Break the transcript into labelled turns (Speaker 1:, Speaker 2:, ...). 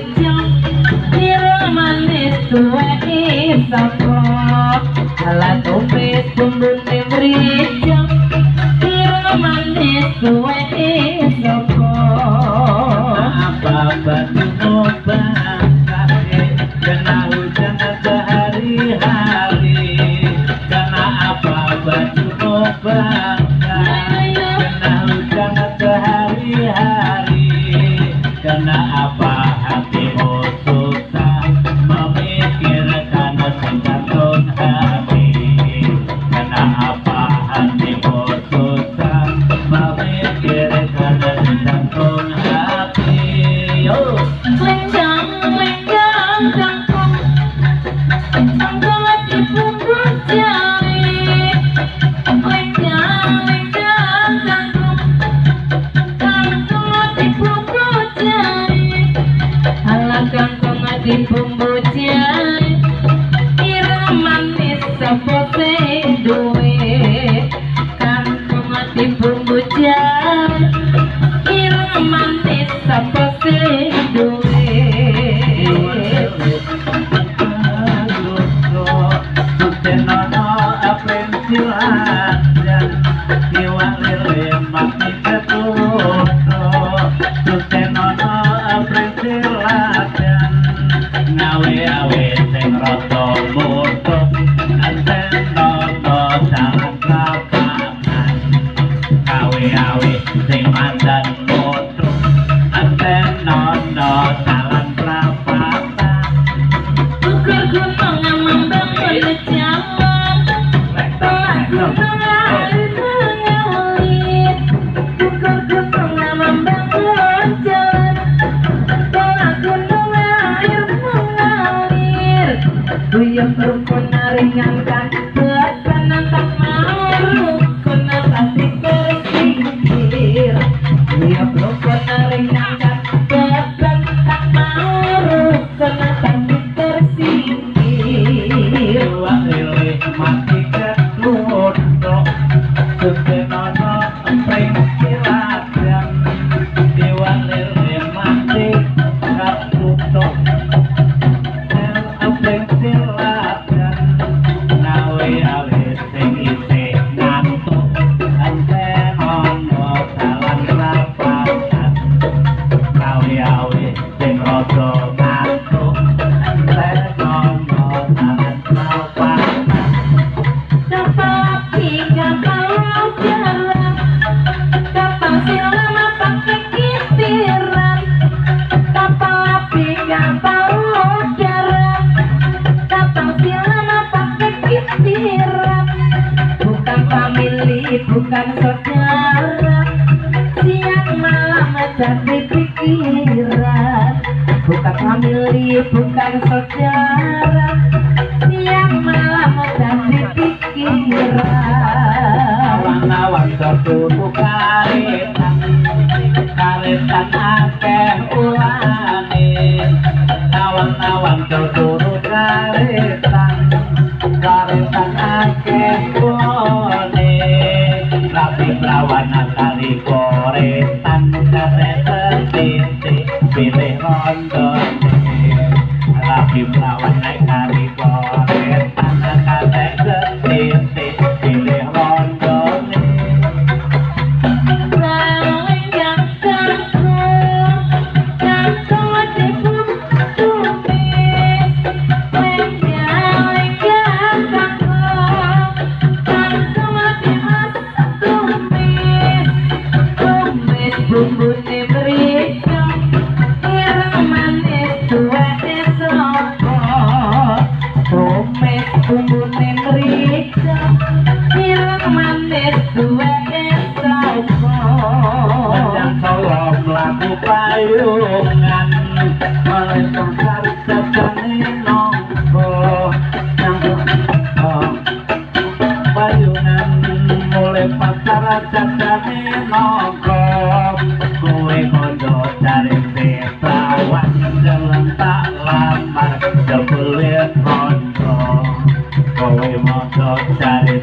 Speaker 1: merica sira manis tuweke sapa ala tumis bumbune merica sira manis tuweke sapa
Speaker 2: apa batu ngobang kena hujan sehari-hari karena apa batu ngobang kena hujan sehari-hari karena apa hatimu susah memikirkan jantung hati karena apa hatimu susah memikirkan jantung hati yo
Speaker 1: lengang kangkung kangkung di bungkus jari lengang kangkung kangkung di bungkus jari ala kangkung di bungkus jari ireng manis sapa sing duwe kangkung di bungkus jari ireng manis sapa sing duwe
Speaker 2: Sutenono aprensiladan diwalir mati ketuto Sutenono aprensiladan ngawe-awe sing rada mutu Sutenono jalan lapangan ngawe-awe sing mandan mutu Sutenono jalan prapatan
Speaker 1: ukur gunung membangun jalan telah gunung air mengalir ukur gunung membangun jalan telah gunung air mengalir buyuk rukun ringankan beban tak mau rukun pasti tersingkir buyuk rukun ringankan beban tak mau rukun pasti tersingkir
Speaker 2: Walele mati ketuto Sutenono aprensiladan diwalele mati ketuto aprensiladan ngawe-awe sing isih ngantuk Sutenono jalan rapatan ngawe-awe sing rada ngantuk Sutenono jalan rapatan
Speaker 1: kapal api kapal jalan kapal silam pakai kitiran kapal api kapal jalan kapal silam pakai kitiran bukan famili bukan saudara siang malam jadi pikiran bukan famili bukan saudara siang malam jadi pikiran
Speaker 2: awan-awan tertutup karetan karetan akeh ulane awan-awan tertutup karetan karetan akeh ulane rapi perawanan kali koretan karetan titik pilih rondo rapi perawan naik kali koretan karetan titik pilih rondo
Speaker 1: bumbune merica ireng manis tuweke sapa tumis bumbune merica ireng manis tuweke sapa
Speaker 2: Panjang solo mlaku payungan meletung sari jajane nongko payungan mulai pasar jajane nongko kowe kondo cari perawan jalan tak lamar jebule kondo kowe mondo cari